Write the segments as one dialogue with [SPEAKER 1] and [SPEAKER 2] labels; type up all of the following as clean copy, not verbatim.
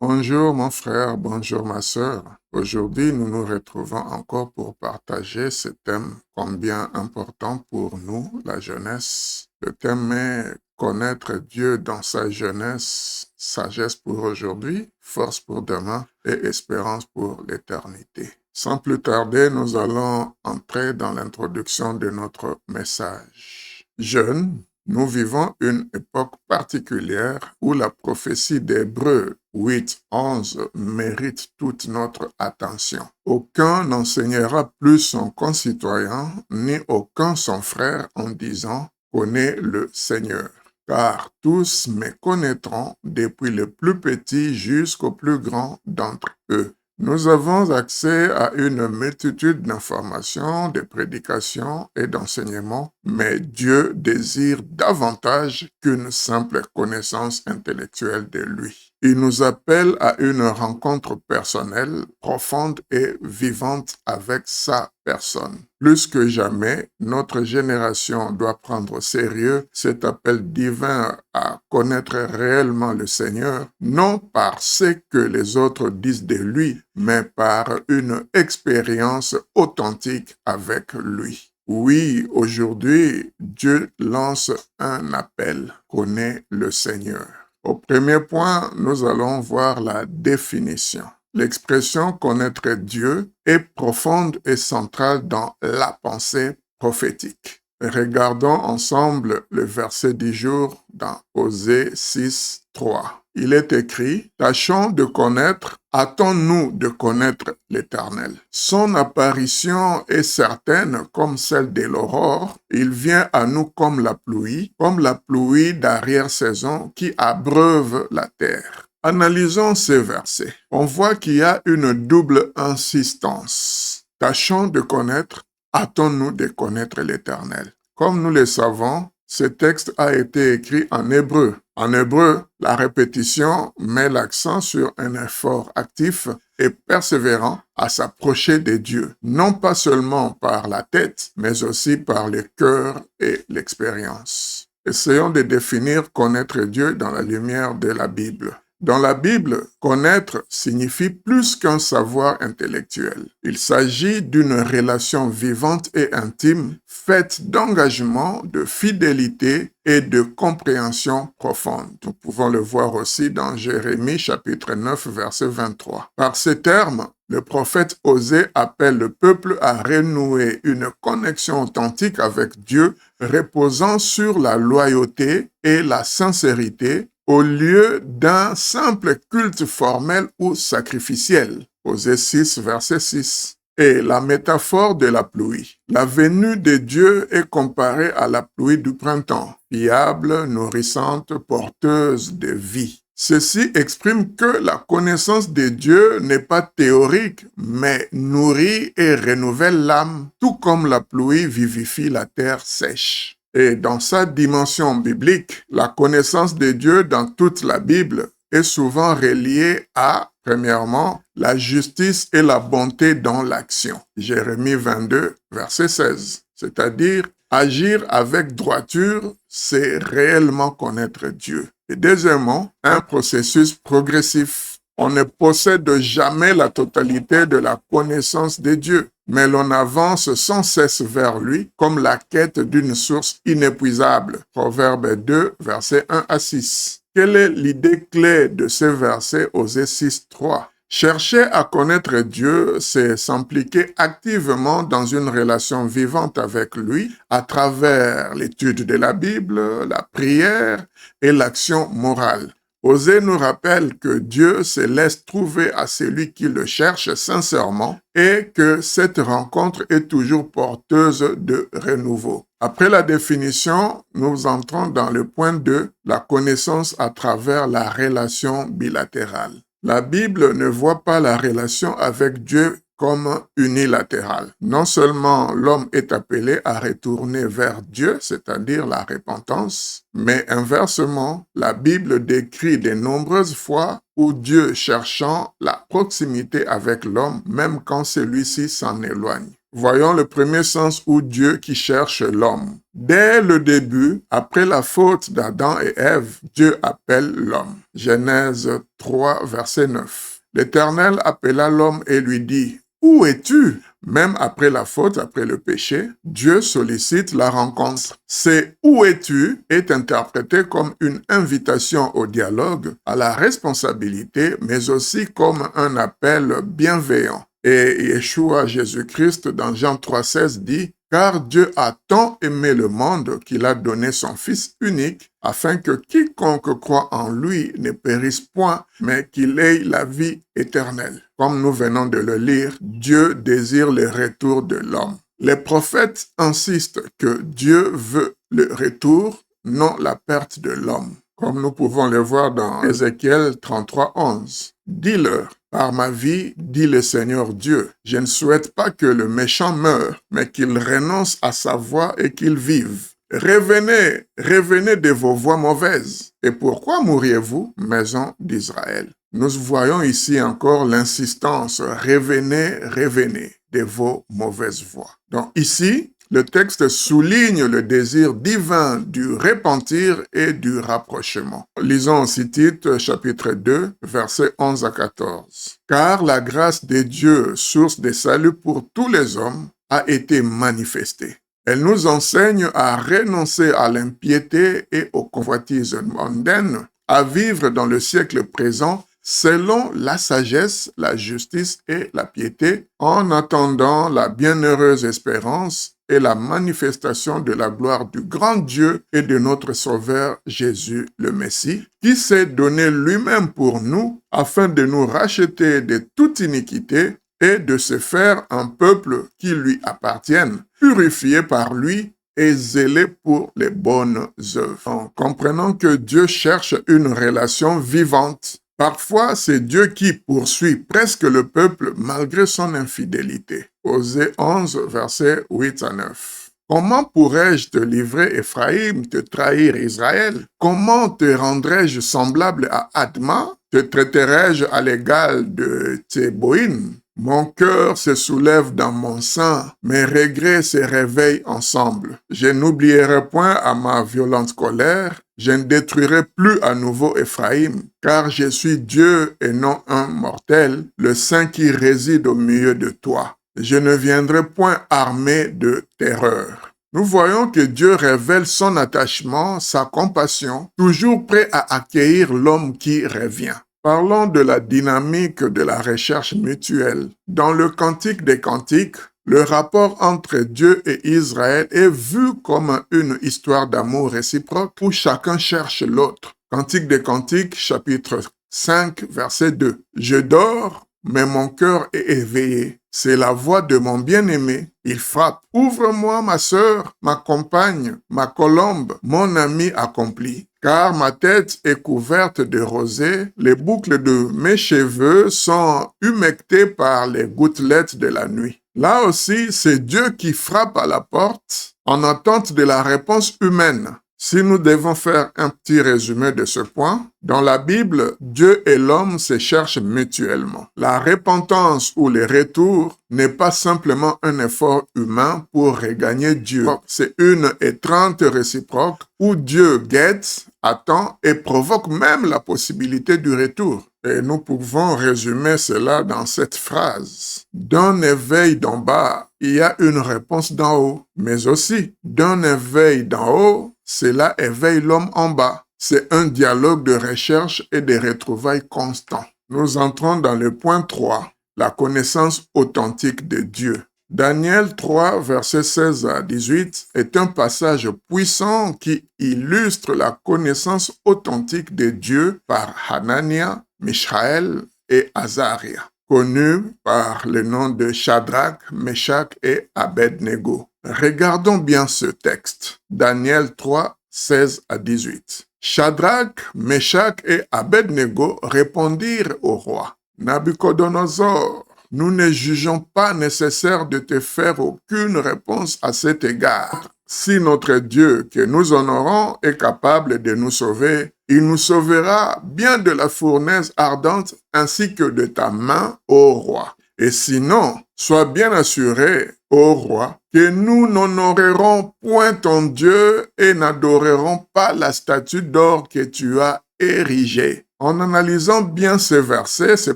[SPEAKER 1] Bonjour mon frère, bonjour ma sœur. Aujourd'hui, nous nous retrouvons encore pour partager ce thème combien important pour nous, la jeunesse. Le thème est connaître Dieu dans sa jeunesse, sagesse pour aujourd'hui, force pour demain et espérance pour l'éternité. Sans plus tarder, nous allons entrer dans l'introduction de notre message. Jeunes, nous vivons une époque particulière où la prophétie d'Hébreux 8:11 mérite toute notre attention. Aucun n'enseignera plus son concitoyen, ni aucun son frère en disant « Connais le Seigneur ». Car tous me connaîtront depuis le plus petit jusqu'au plus grand d'entre eux. Nous avons accès à une multitude d'informations, de prédications et d'enseignements, mais Dieu désire davantage qu'une simple connaissance intellectuelle de lui. Il nous appelle à une rencontre personnelle, profonde et vivante avec sa personne. Plus que jamais, notre génération doit prendre au sérieux cet appel divin à connaître réellement le Seigneur, non par ce que les autres disent de lui, mais par une expérience authentique avec lui. Oui, aujourd'hui, Dieu lance un appel, connais le Seigneur. Au premier point, nous allons voir la définition. L'expression connaître Dieu est profonde et centrale dans la pensée prophétique. Regardons ensemble le verset du jour dans Osée 6:3. Il est écrit « Tâchons de connaître, hâtons-nous de connaître l'Éternel. Son apparition est certaine comme celle de l'aurore. Il vient à nous comme la pluie d'arrière-saison qui abreuve la terre. » Analysons ces versets. On voit qu'il y a une double insistance. Tâchons de connaître, hâtons-nous de connaître l'Éternel. Comme nous le savons, ce texte a été écrit en hébreu. En hébreu, la répétition met l'accent sur un effort actif et persévérant à s'approcher de Dieu, non pas seulement par la tête, mais aussi par le cœur et l'expérience. Essayons de définir connaître Dieu dans la lumière de la Bible. Dans la Bible, connaître signifie plus qu'un savoir intellectuel. Il s'agit d'une relation vivante et intime, faite d'engagement, de fidélité et de compréhension profonde. Nous pouvons le voir aussi dans Jérémie chapitre 9, verset 23. Par ces termes, le prophète Osée appelle le peuple à renouer une connexion authentique avec Dieu, reposant sur la loyauté et la sincérité, au lieu d'un simple culte formel ou sacrificiel. Osée 6, verset 6. Et la métaphore de la pluie. La venue de Dieu est comparée à la pluie du printemps, fiable, nourrissante, porteuse de vie. Ceci exprime que la connaissance de Dieu n'est pas théorique, mais nourrit et renouvelle l'âme, tout comme la pluie vivifie la terre sèche. Et dans sa dimension biblique, la connaissance de Dieu dans toute la Bible est souvent reliée à, premièrement, la justice et la bonté dans l'action. Jérémie 22, verset 16. C'est-à-dire, agir avec droiture, c'est réellement connaître Dieu. Et deuxièmement, un processus progressif. On ne possède jamais la totalité de la connaissance de Dieu, mais l'on avance sans cesse vers lui comme la quête d'une source inépuisable. Proverbe 2, versets 1 à 6. Quelle est l'idée clé de ces versets Osée 6:3? Chercher à connaître Dieu, c'est s'impliquer activement dans une relation vivante avec lui à travers l'étude de la Bible, la prière et l'action morale. Osée nous rappelle que Dieu se laisse trouver à celui qui le cherche sincèrement et que cette rencontre est toujours porteuse de renouveau. Après la définition, nous entrons dans le point 2, la connaissance à travers la relation bilatérale. La Bible ne voit pas la relation avec Dieu comme unilatérale. Non seulement l'homme est appelé à retourner vers Dieu, c'est-à-dire la repentance, mais inversement, la Bible décrit de nombreuses fois où Dieu cherchant la proximité avec l'homme, même quand celui-ci s'en éloigne. Voyons le premier sens où Dieu qui cherche l'homme. Dès le début, après la faute d'Adam et Ève, Dieu appelle l'homme. Genèse 3, verset 9. L'Éternel appela l'homme et lui dit, « Où es-tu » Même après la faute, après le péché, Dieu sollicite la rencontre. C'est « Où es-tu » est interprété comme une invitation au dialogue, à la responsabilité, mais aussi comme un appel bienveillant. Et Yeshua Jésus-Christ dans Jean 3,16 dit « Car Dieu a tant aimé le monde qu'il a donné son Fils unique, afin que quiconque croit en lui ne périsse point, mais qu'il ait la vie éternelle. » Comme nous venons de le lire, Dieu désire le retour de l'homme. Les prophètes insistent que Dieu veut le retour, non la perte de l'homme. Comme nous pouvons le voir dans Ézéchiel 33,11. « Dis-leur, par ma vie, dit le Seigneur Dieu, je ne souhaite pas que le méchant meure, mais qu'il renonce à sa voie et qu'il vive. Revenez, revenez de vos voies mauvaises. Et pourquoi mourriez-vous, maison d'Israël? » Nous voyons ici encore l'insistance, revenez, revenez de vos mauvaises voies. Donc ici, le texte souligne le désir divin du repentir et du rapprochement. Lisons aussi Tite, chapitre 2, versets 11 à 14. « Car la grâce de Dieu, source de salut pour tous les hommes, a été manifestée. Elle nous enseigne à renoncer à l'impiété et aux convoitises mondaines, à vivre dans le siècle présent selon la sagesse, la justice et la piété, en attendant la bienheureuse espérance et la manifestation de la gloire du grand Dieu et de notre Sauveur Jésus le Messie, qui s'est donné lui-même pour nous afin de nous racheter de toute iniquité et de se faire un peuple qui lui appartienne, purifié par lui et zélé pour les bonnes œuvres. En comprenant que Dieu cherche une relation vivante, parfois, c'est Dieu qui poursuit presque le peuple malgré son infidélité. Osée 11, versets 8 à 9. Comment pourrais-je te livrer, Éphraïm, te trahir, Israël? Comment te rendrais-je semblable à Adma? Te traiterais-je à l'égal de Tséboïm? Mon cœur se soulève dans mon sein, mes regrets se réveillent ensemble. Je n'oublierai point à ma violente colère, je ne détruirai plus à nouveau Éphraïm, car je suis Dieu et non un mortel, le Saint qui réside au milieu de toi. Je ne viendrai point armé de terreur. » Nous voyons que Dieu révèle son attachement, sa compassion, toujours prêt à accueillir l'homme qui revient. Parlons de la dynamique de la recherche mutuelle. Dans le Cantique des Cantiques, le rapport entre Dieu et Israël est vu comme une histoire d'amour réciproque où chacun cherche l'autre. Cantique des Cantiques, chapitre 5, verset 2. « Je dors, mais mon cœur est éveillé. C'est la voix de mon bien-aimé. Il frappe. Ouvre-moi, ma sœur, ma compagne, ma colombe, mon ami accompli. Car ma tête est couverte de rosée, les boucles de mes cheveux sont humectées par les gouttelettes de la nuit. » Là aussi, c'est Dieu qui frappe à la porte en attente de la réponse humaine. Si nous devons faire un petit résumé de ce point, dans la Bible, Dieu et l'homme se cherchent mutuellement. La repentance ou le retour n'est pas simplement un effort humain pour regagner Dieu. C'est une étreinte réciproque où Dieu guette, attend et provoque même la possibilité du retour. Et nous pouvons résumer cela dans cette phrase. D'un éveil d'en bas, il y a une réponse d'en haut. Mais aussi, d'un éveil d'en haut, cela éveille l'homme en bas. C'est un dialogue de recherche et de retrouvailles constant. Nous entrons dans le point 3, la connaissance authentique de Dieu. Daniel 3, versets 16 à 18 est un passage puissant qui illustre la connaissance authentique de Dieu par Hanania, Mishaël et Azaria, connus par le nom de Shadrach, Meshach et Abednego. Regardons bien ce texte. Daniel 3, 16 à 18. Shadrach, Meshach et Abednego répondirent au roi. « Nabuchodonosor, nous ne jugeons pas nécessaire de te faire aucune réponse à cet égard. Si notre Dieu que nous honorons est capable de nous sauver, il nous sauvera bien de la fournaise ardente ainsi que de ta main, ô roi. Et sinon, sois bien assuré, ô roi, que nous n'honorerons point ton Dieu et n'adorerons pas la statue d'or que tu as érigée. En analysant bien ces versets, ces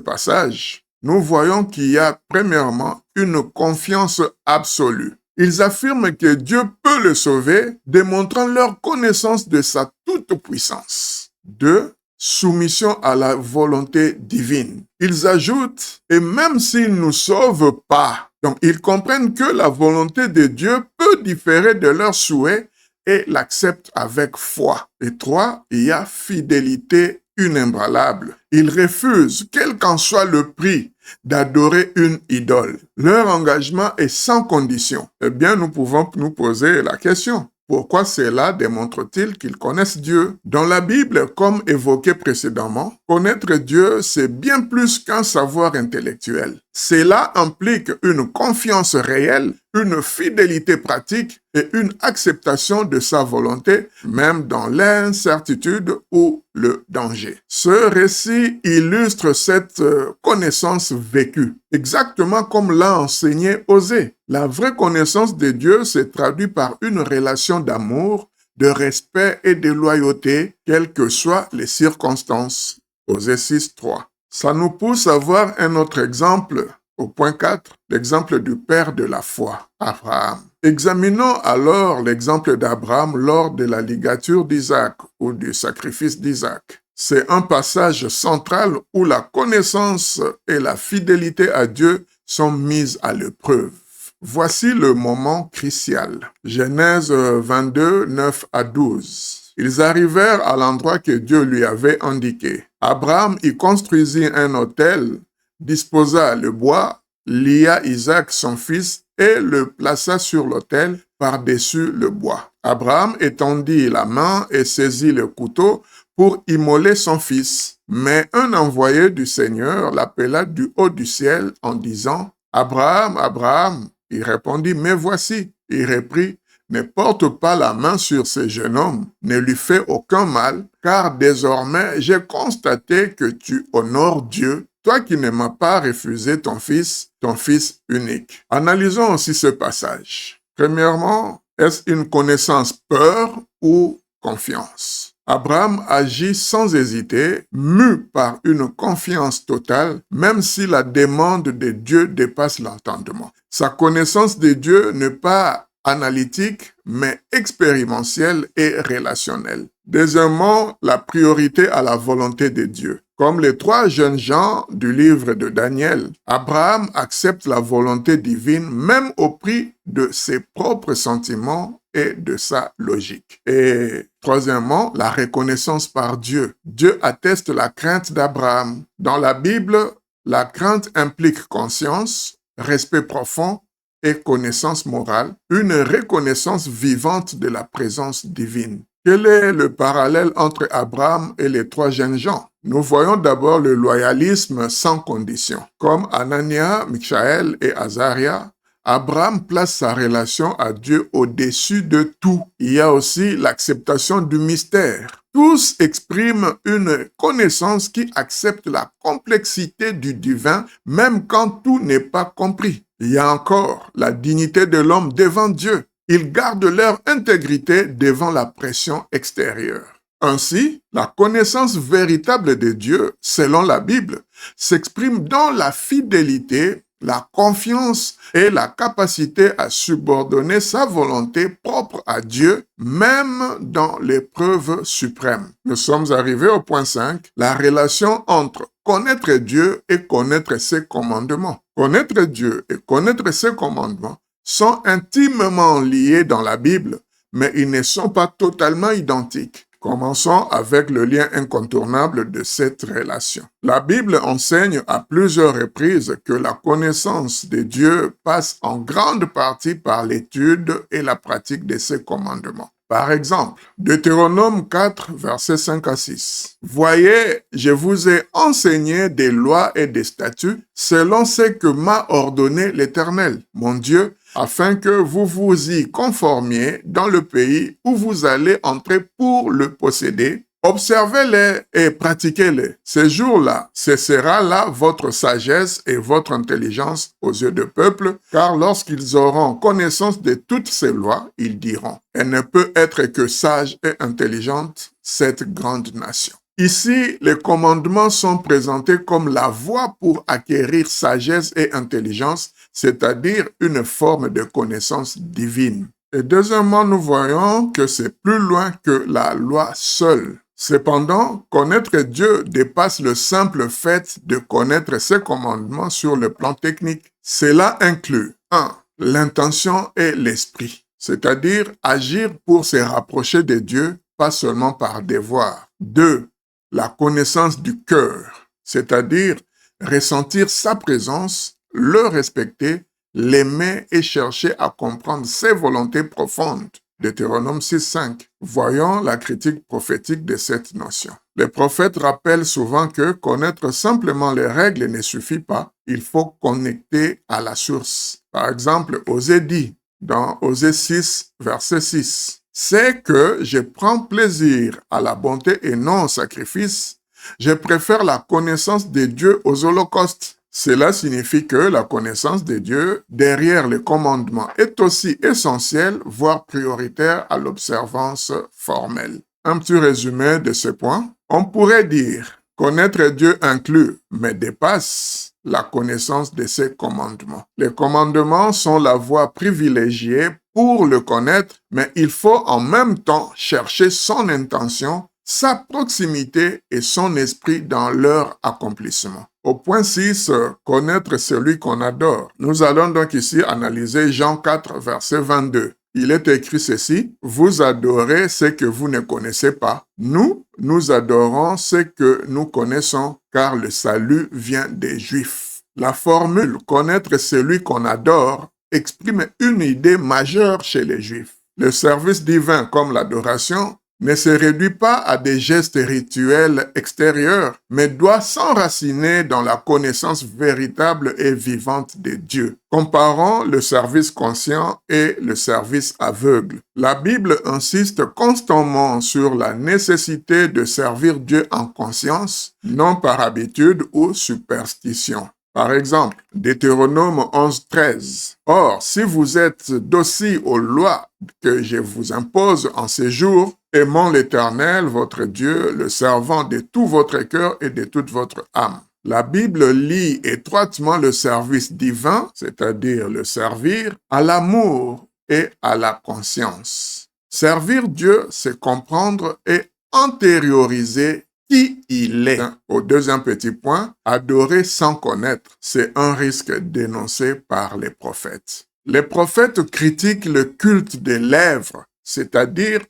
[SPEAKER 1] passages, nous voyons qu'il y a premièrement une confiance absolue. Ils affirment que Dieu peut le sauver, démontrant leur connaissance de sa toute-puissance. 2. Soumission à la volonté divine. Ils ajoutent, et même s'il ne nous sauve pas, donc ils comprennent que la volonté de Dieu peut différer de leurs souhaits et l'acceptent avec foi. Et 3. Il y a fidélité inébranlable. Ils refusent, quel qu'en soit le prix, d'adorer une idole. Leur engagement est sans condition. Eh bien, nous pouvons nous poser la question. Pourquoi cela démontre-t-il qu'ils connaissent Dieu? Dans la Bible, comme évoqué précédemment, connaître Dieu, c'est bien plus qu'un savoir intellectuel. Cela implique une confiance réelle, une fidélité pratique et une acceptation de sa volonté, même dans l'incertitude ou le danger. Ce récit illustre cette connaissance vécue, exactement comme l'a enseigné Osée. La vraie connaissance de Dieu se traduit par une relation d'amour, de respect et de loyauté, quelles que soient les circonstances. Osée 6.3. Ça nous pousse à voir un autre exemple, au point 4, l'exemple du père de la foi, Abraham. Examinons alors l'exemple d'Abraham lors de la ligature d'Isaac ou du sacrifice d'Isaac. C'est un passage central où la connaissance et la fidélité à Dieu sont mises à l'épreuve. Voici le moment crucial. Genèse 22, 9 à 12. Ils arrivèrent à l'endroit que Dieu lui avait indiqué. Abraham y construisit un autel, disposa le bois, lia Isaac son fils et le plaça sur l'autel par-dessus le bois. Abraham étendit la main et saisit le couteau pour immoler son fils. Mais un envoyé du Seigneur l'appela du haut du ciel en disant « Abraham, Abraham !» Il répondit « Me voici !» Il reprit « Ne porte pas la main sur ce jeune homme, ne lui fais aucun mal, car désormais j'ai constaté que tu honores Dieu, toi qui ne m'as pas refusé ton fils unique. » Analysons aussi ce passage. Premièrement, est-ce une connaissance peur ou confiance? Abraham agit sans hésiter, mu par une confiance totale, même si la demande de Dieu dépasse l'entendement. Sa connaissance de Dieu n'est pas analytique, mais expérientielle et relationnelle. Deuxièmement, la priorité à la volonté de Dieu. Comme les 3 jeunes gens du livre de Daniel, Abraham accepte la volonté divine même au prix de ses propres sentiments et de sa logique. Et troisièmement, la reconnaissance par Dieu. Dieu atteste la crainte d'Abraham. Dans la Bible, la crainte implique conscience, respect profond et connaissance morale, une reconnaissance vivante de la présence divine. Quel est le parallèle entre Abraham et les 3 jeunes gens? Nous voyons d'abord le loyalisme sans condition. Comme Anania, Michaël et Azaria, Abraham place sa relation à Dieu au-dessus de tout. Il y a aussi l'acceptation du mystère. Tous expriment une connaissance qui accepte la complexité du divin, même quand tout n'est pas compris. Il y a encore la dignité de l'homme devant Dieu. Ils gardent leur intégrité devant la pression extérieure. Ainsi, la connaissance véritable de Dieu, selon la Bible, s'exprime dans la fidélité, la confiance et la capacité à subordonner sa volonté propre à Dieu, même dans l'épreuve suprême. Nous sommes arrivés au point 5, la relation entre connaître Dieu et connaître ses commandements. Connaître Dieu et connaître ses commandements sont intimement liés dans la Bible, mais ils ne sont pas totalement identiques. Commençons avec le lien incontournable de cette relation. La Bible enseigne à plusieurs reprises que la connaissance de Dieu passe en grande partie par l'étude et la pratique de ses commandements. Par exemple, Deutéronome 4, versets 5 à 6. « Voyez, je vous ai enseigné des lois et des statuts selon ce que m'a ordonné l'Éternel, mon Dieu, afin que vous vous y conformiez dans le pays où vous allez entrer pour le posséder. Observez-les et pratiquez-les. Ces jours-là, cessera là votre sagesse et votre intelligence aux yeux du peuple, car lorsqu'ils auront connaissance de toutes ces lois, ils diront, elle ne peut être que sage et intelligente, cette grande nation. Ici, les commandements sont présentés comme la voie pour acquérir sagesse et intelligence, c'est-à-dire une forme de connaissance divine. Et deuxièmement, nous voyons que c'est plus loin que la loi seule. Cependant, connaître Dieu dépasse le simple fait de connaître ses commandements sur le plan technique. Cela inclut 1. L'intention et l'esprit, c'est-à-dire agir pour se rapprocher de Dieu, pas seulement par devoir. 2. La connaissance du cœur, c'est-à-dire ressentir sa présence, le respecter, l'aimer et chercher à comprendre ses volontés profondes. Deutéronome 6.5. Voyons la critique prophétique de cette notion. Les prophètes rappellent souvent que connaître simplement les règles ne suffit pas. Il faut connecter à la source. Par exemple, Osée dit, dans Osée 6, verset 6, « C'est que je prends plaisir à la bonté et non au sacrifice. Je préfère la connaissance de Dieu aux holocaustes. » Cela signifie que la connaissance de Dieu derrière les commandements est aussi essentielle, voire prioritaire à l'observance formelle. Un petit résumé de ce point. On pourrait dire, connaître Dieu inclut, mais dépasse, la connaissance de ses commandements. Les commandements sont la voie privilégiée pour le connaître, mais il faut en même temps chercher son intention, sa proximité et son esprit dans leur accomplissement. Au point 6, connaître celui qu'on adore. Nous allons donc ici analyser Jean 4, verset 22. Il est écrit ceci, « Vous adorez ce que vous ne connaissez pas. Nous adorons ce que nous connaissons, car le salut vient des Juifs. » La formule « connaître celui qu'on adore » exprime une idée majeure chez les Juifs. Le service divin comme l'adoration ne se réduit pas à des gestes rituels extérieurs, mais doit s'enraciner dans la connaissance véritable et vivante de Dieu. Comparons le service conscient et le service aveugle. La Bible insiste constamment sur la nécessité de servir Dieu en conscience, non par habitude ou superstition. Par exemple, Deutéronome 11.13. « Or, si vous êtes docile aux lois que je vous impose en ces jours, aimant l'Éternel, votre Dieu, le servant de tout votre cœur et de toute votre âme. » La Bible lie étroitement le service divin, c'est-à-dire le servir, à l'amour et à la conscience. Servir Dieu, c'est comprendre et antérioriser qui il est. Au deuxième petit point, adorer sans connaître, c'est un risque dénoncé par les prophètes. Les prophètes critiquent le culte des lèvres, c'est-à-dire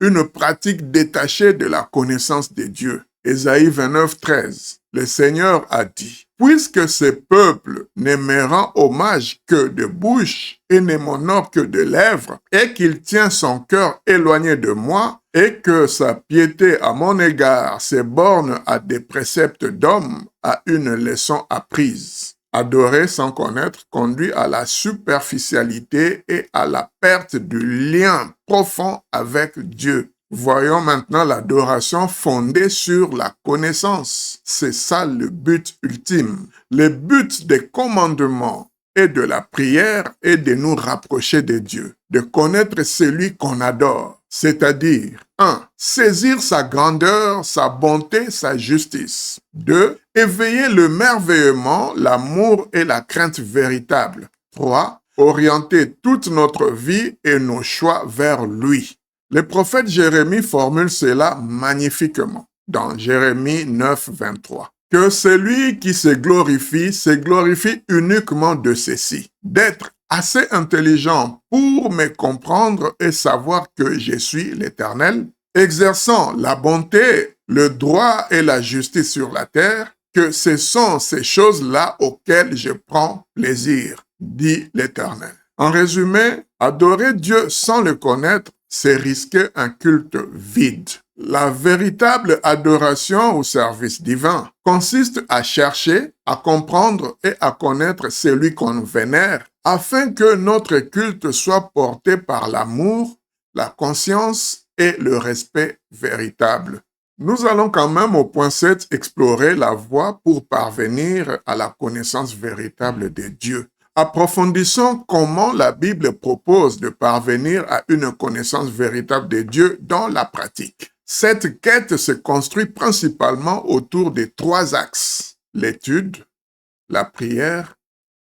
[SPEAKER 1] une pratique détachée de la connaissance de Dieu. Ésaïe 29.13. Le Seigneur a dit, « Puisque ce peuple ne me rend hommage que de bouche et ne m'honore que de lèvres, et qu'il tient son cœur éloigné de moi, et que sa piété à mon égard se borne à des préceptes d'hommes, à une leçon apprise. » Adorer sans connaître conduit à la superficialité et à la perte du lien profond avec Dieu. Voyons maintenant l'adoration fondée sur la connaissance. C'est ça le but ultime. Le but des commandements et de la prière est de nous rapprocher de Dieu, de connaître celui qu'on adore, c'est-à-dire 1. Saisir sa grandeur, sa bonté, sa justice. 2. Éveiller le merveillement, l'amour et la crainte véritable. 3. Orienter toute notre vie et nos choix vers lui. Le prophète Jérémie formule cela magnifiquement dans Jérémie 9, 23. Que celui qui se glorifie uniquement de ceci, d'être assez intelligent pour me comprendre et savoir que je suis l'Éternel, exerçant la bonté, le droit et la justice sur la terre, que ce sont ces choses-là auxquelles je prends plaisir, dit l'Éternel. En résumé, adorer Dieu sans le connaître, c'est risquer un culte vide. La véritable adoration au service divin consiste à chercher, à comprendre et à connaître celui qu'on vénère, afin que notre culte soit porté par l'amour, la conscience et le respect véritable Nous allons quand même au point 7 explorer la voie pour parvenir à la connaissance véritable de Dieu. Approfondissons comment la Bible propose de parvenir à une connaissance véritable de Dieu dans la pratique. Cette quête se construit principalement autour de 3 axes: l'étude, la prière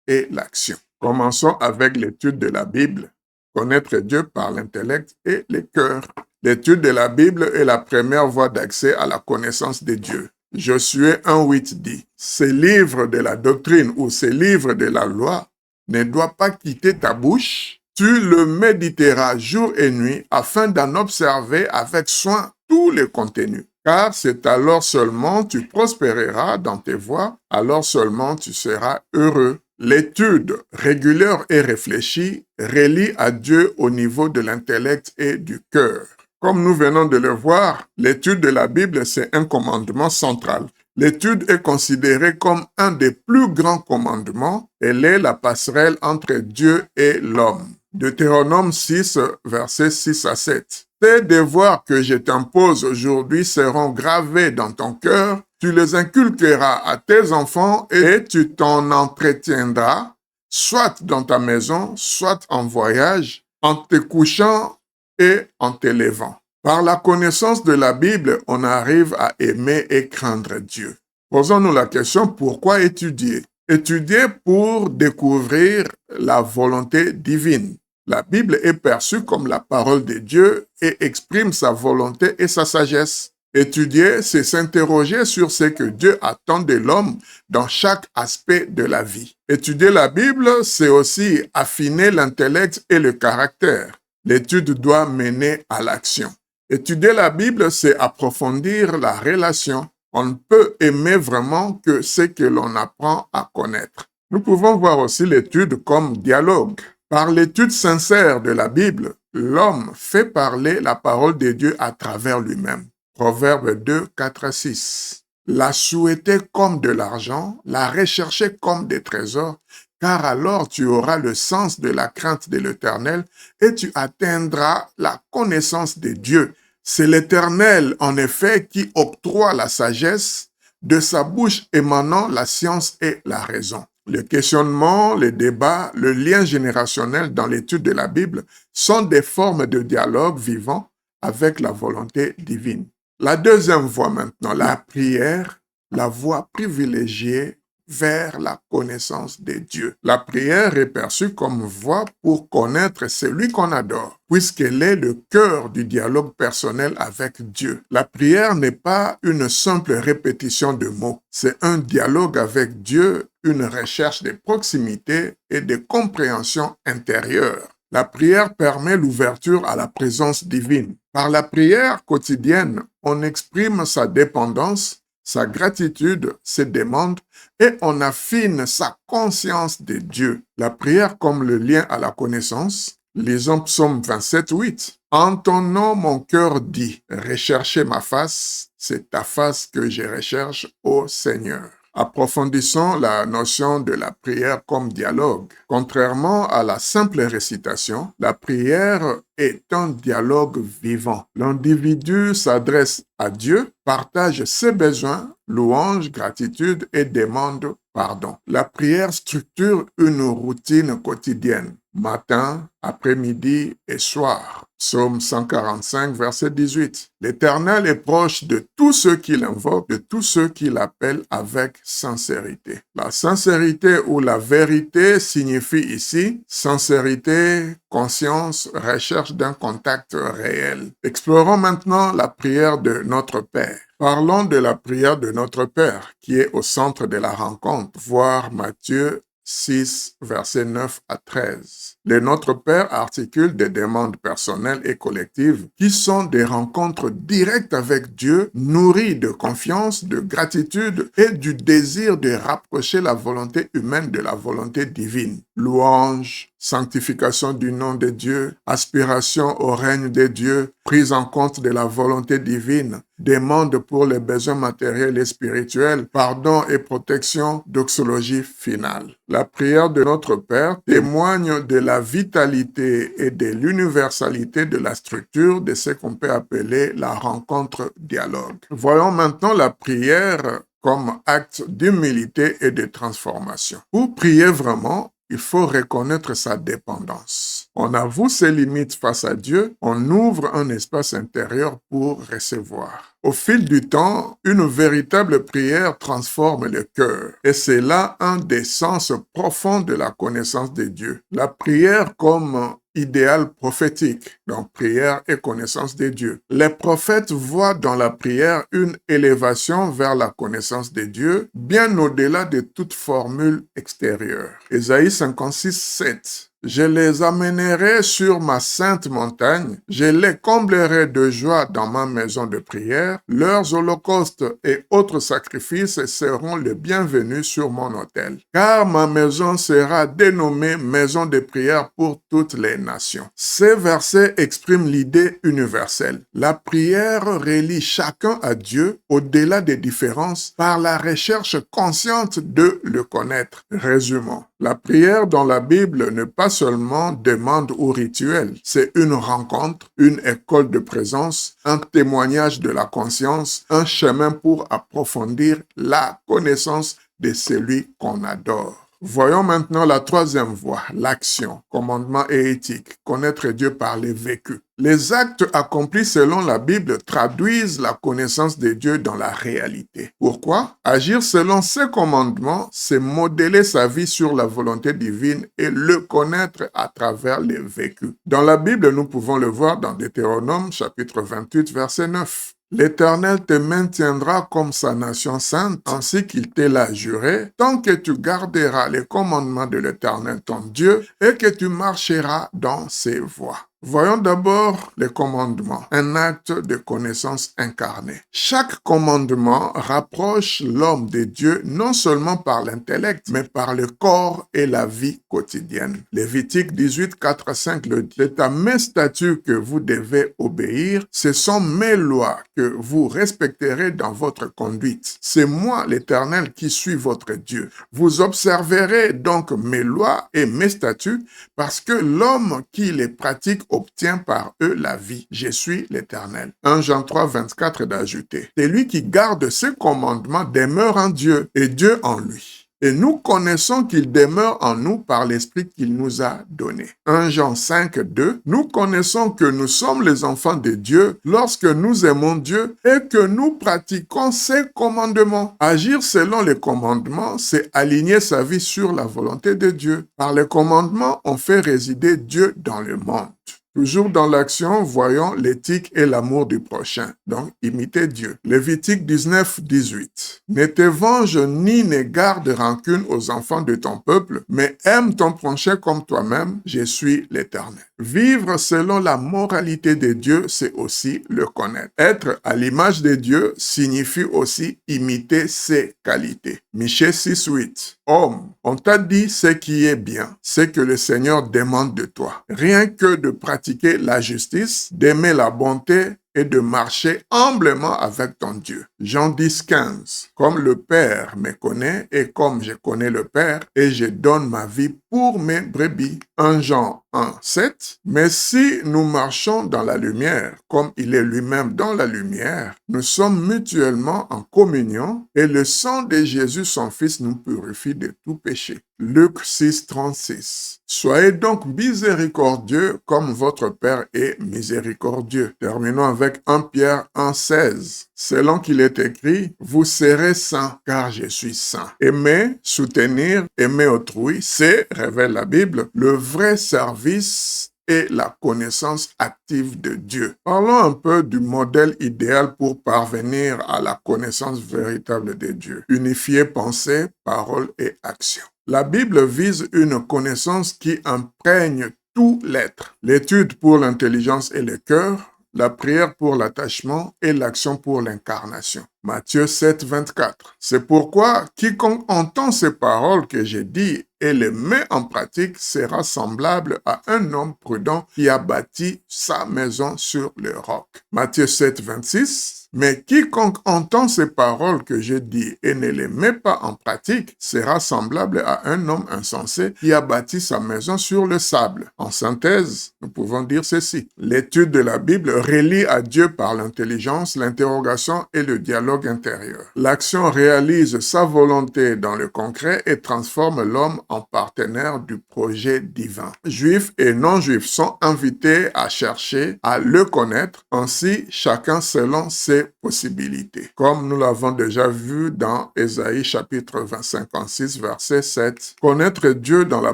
[SPEAKER 1] et l'action. Commençons avec l'étude de la Bible. Connaître Dieu par l'intellect et le cœur. L'étude de la Bible est la première voie d'accès à la connaissance de Dieu. Josué 1:8 dit: ces livres de la doctrine ou ces livres de la loi ne doivent pas quitter ta bouche. Tu le méditeras jour et nuit afin d'en observer avec soin tout le contenu. Car c'est alors seulement tu prospéreras dans tes voies, alors seulement tu seras heureux. L'étude régulière et réfléchie relie à Dieu au niveau de l'intellect et du cœur. Comme nous venons de le voir, l'étude de la Bible, c'est un commandement central. L'étude est considérée comme un des plus grands commandements. Elle est la passerelle entre Dieu et l'homme. Deutéronome 6, versets 6 à 7. Tes devoirs que je t'impose aujourd'hui seront gravés dans ton cœur. Tu les inculqueras à tes enfants et tu t'en entretiendras, soit dans ta maison, soit en voyage, en te couchant et en te levant. Par la connaissance de la Bible, on arrive à aimer et craindre Dieu. Posons-nous la question: pourquoi étudier? Étudier pour découvrir la volonté divine. La Bible est perçue comme la parole de Dieu et exprime sa volonté et sa sagesse. Étudier, c'est s'interroger sur ce que Dieu attend de l'homme dans chaque aspect de la vie. Étudier la Bible, c'est aussi affiner l'intellect et le caractère. L'étude doit mener à l'action. Étudier la Bible, c'est approfondir la relation. On ne peut aimer vraiment que ce que l'on apprend à connaître. Nous pouvons voir aussi l'étude comme dialogue. Par l'étude sincère de la Bible, l'homme fait parler la parole de Dieu à travers lui-même. Proverbe 2, 4 à 6. La souhaiter comme de l'argent, la rechercher comme des trésors, car alors tu auras le sens de la crainte de l'Éternel et tu atteindras la connaissance de Dieu. C'est l'Éternel, en effet, qui octroie la sagesse, de sa bouche émanant la science et la raison. Le questionnement, le débat, le lien générationnel dans l'étude de la Bible sont des formes de dialogue vivant avec la volonté divine. La deuxième voie maintenant, la prière, la voie privilégiée vers la connaissance de Dieu. La prière est perçue comme voie pour connaître celui qu'on adore, puisqu'elle est le cœur du dialogue personnel avec Dieu. La prière n'est pas une simple répétition de mots, c'est un dialogue avec Dieu, une recherche de proximité et de compréhension intérieure. La prière permet l'ouverture à la présence divine. Par la prière quotidienne, on exprime sa dépendance, sa gratitude, ses demandes, et on affine sa conscience de Dieu. La prière comme le lien à la connaissance. Lisons Psaume 27, 8. En ton nom, mon cœur dit, recherchez ma face, c'est ta face que je recherche, ô Seigneur. Approfondissons la notion de la prière comme dialogue. Contrairement à la simple récitation, la prière est un dialogue vivant. L'individu s'adresse à Dieu, partage ses besoins, louange, gratitude et demande pardon. La prière structure une routine quotidienne, matin, après-midi et soir. Psaume 145, verset 18. L'Éternel est proche de tous ceux qui l'invoquent, de tous ceux qui l'appellent avec sincérité. La sincérité ou la vérité signifie ici sincérité, conscience, recherche d'un contact réel. Explorons maintenant la prière de notre Père. Parlons de la prière de notre Père qui est au centre de la rencontre, voir Matthieu 6, versets 9 à 13. Le Notre Père articule des demandes personnelles et collectives qui sont des rencontres directes avec Dieu, nourries de confiance, de gratitude et du désir de rapprocher la volonté humaine de la volonté divine. Louange, sanctification du nom de Dieu, aspiration au règne de Dieu, prise en compte de la volonté divine, demande pour les besoins matériels et spirituels, pardon et protection, doxologie finale. La prière de notre Père témoigne de la vitalité et de l'universalité de la structure de ce qu'on peut appeler la rencontre-dialogue. Voyons maintenant la prière comme acte d'humilité et de transformation. Pour prier vraiment, il faut reconnaître sa dépendance. On avoue ses limites face à Dieu, on ouvre un espace intérieur pour recevoir. Au fil du temps, une véritable prière transforme le cœur. Et c'est là un des sens profonds de la connaissance de Dieu. La prière comme idéal prophétique, donc prière et connaissance de Dieu. Les prophètes voient dans la prière une élévation vers la connaissance de Dieu, bien au-delà de toute formule extérieure. Ésaïe 56, 7. Je les amènerai sur ma sainte montagne, je les comblerai de joie dans ma maison de prière, leurs holocaustes et autres sacrifices seront les bienvenus sur mon autel. Car ma maison sera dénommée maison de prière pour toutes les nations. Ces versets expriment l'idée universelle. La prière relie chacun à Dieu au-delà des différences par la recherche consciente de le connaître. Résumons. La prière dans la Bible n'est pas seulement demande ou rituel, c'est une rencontre, une école de présence, un témoignage de la conscience, un chemin pour approfondir la connaissance de celui qu'on adore. Voyons maintenant la troisième voie, l'action, commandement et éthique, connaître Dieu par les vécus. Les actes accomplis selon la Bible traduisent la connaissance de Dieu dans la réalité. Pourquoi? Agir selon ses commandements, c'est modeler sa vie sur la volonté divine et le connaître à travers les vécus. Dans la Bible, nous pouvons le voir dans Deutéronome, chapitre 28, verset 9. L'Éternel te maintiendra comme sa nation sainte, ainsi qu'il te l'a juré, tant que tu garderas les commandements de l'Éternel ton Dieu et que tu marcheras dans ses voies. Voyons d'abord les commandements, un acte de connaissance incarnée. Chaque commandement rapproche l'homme de Dieu non seulement par l'intellect, mais par le corps et la vie quotidienne. Lévitique 18, 4 à 5 le dit. C'est à mes statuts que vous devez obéir, ce sont mes lois que vous respecterez dans votre conduite. C'est moi, l'Éternel, qui suis votre Dieu. Vous observerez donc mes lois et mes statuts, parce que l'homme qui les pratique obtient par eux la vie. Je suis l'Éternel. 1 Jean 3, 24 d'ajouter. Celui qui garde ses commandements demeure en Dieu et Dieu en lui. Et nous connaissons qu'il demeure en nous par l'Esprit qu'il nous a donné. 1 Jean 5, 2. Nous connaissons que nous sommes les enfants de Dieu lorsque nous aimons Dieu et que nous pratiquons ses commandements. Agir selon les commandements, c'est aligner sa vie sur la volonté de Dieu. Par les commandements, on fait résider Dieu dans le monde. Toujours dans l'action, voyons l'éthique et l'amour du prochain. Donc, imiter Dieu. Lévitique 19, 18. Ne te venge ni ne garde rancune aux enfants de ton peuple, mais aime ton prochain comme toi-même. Je suis l'Éternel. Vivre selon la moralité de Dieu, c'est aussi le connaître. Être à l'image de Dieu signifie aussi imiter ses qualités. Michée 6, 8. Homme, on t'a dit ce qui est bien, ce que le Seigneur demande de toi. Rien que de pratiquer la justice, d'aimer la bonté et de marcher humblement avec ton Dieu. Jean 10, 15. Comme le Père me connaît et comme je connais le Père, et je donne ma vie pour mes brebis. 1 Jean 1, 7. Mais si nous marchons dans la lumière, comme il est lui-même dans la lumière, nous sommes mutuellement en communion et le sang de Jésus, son Fils, nous purifie de tout péché. Luc 6, 36. Soyez donc miséricordieux comme votre Père est miséricordieux. Terminons avec 1 Pierre 1, 16. Selon qu'il est écrit, vous serez saints, car je suis saint. Aimer, soutenir, aimer autrui, c'est, révèle la Bible, le vrai service et la connaissance active de Dieu. Parlons un peu du modèle idéal pour parvenir à la connaissance véritable de Dieu. Unifier pensée, parole et action. La Bible vise une connaissance qui imprègne tout l'être. L'étude pour l'intelligence et le cœur, la prière pour l'attachement et l'action pour l'incarnation. Matthieu 7, 24. C'est pourquoi quiconque entend ces paroles que j'ai dites et les met en pratique sera semblable à un homme prudent qui a bâti sa maison sur le roc. Matthieu 7, 26. Mais quiconque entend ces paroles que je dis et ne les met pas en pratique sera semblable à un homme insensé qui a bâti sa maison sur le sable. En synthèse, nous pouvons dire ceci. L'étude de la Bible relie à Dieu par l'intelligence, l'interrogation et le dialogue intérieur. L'action réalise sa volonté dans le concret et transforme l'homme en partenaire du projet divin. Juifs et non-juifs sont invités à chercher à le connaître, ainsi chacun selon ses possibilités. Comme nous l'avons déjà vu dans Ésaïe chapitre 56, verset 7. Connaître Dieu dans la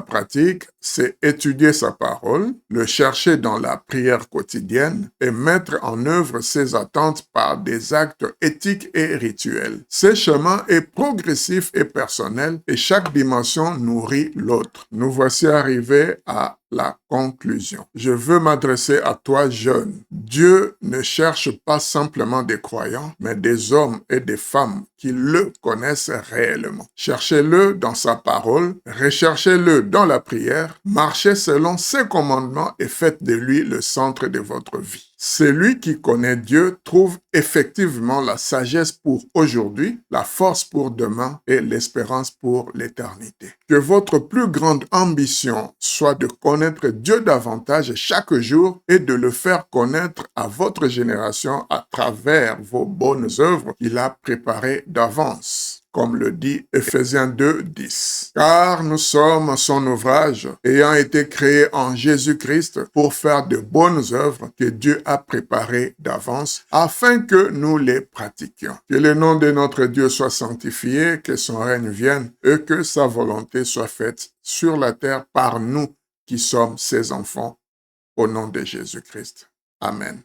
[SPEAKER 1] pratique, c'est étudier sa parole, le chercher dans la prière quotidienne et mettre en œuvre ses attentes par des actes éthiques et rituels. Ce chemin est progressif et personnel et chaque dimension nourrit l'autre. Nous voici arrivés à la conclusion. Je veux m'adresser à toi, jeune. Dieu ne cherche pas simplement des croyants, mais des hommes et des femmes qui le connaissent réellement. Cherchez-le dans sa parole, recherchez-le dans la prière, marchez selon ses commandements et faites de lui le centre de votre vie. Celui qui connaît Dieu trouve effectivement la sagesse pour aujourd'hui, la force pour demain et l'espérance pour l'éternité. Que votre plus grande ambition soit de connaître Dieu davantage chaque jour et de le faire connaître à votre génération à travers vos bonnes œuvres qu'il a préparées d'avance. Comme le dit Ephésiens 2, 10. Car nous sommes son ouvrage, ayant été créés en Jésus-Christ pour faire de bonnes œuvres que Dieu a préparées d'avance, afin que nous les pratiquions. Que le nom de notre Dieu soit sanctifié, que son règne vienne et que sa volonté soit faite sur la terre par nous qui sommes ses enfants, au nom de Jésus-Christ. Amen.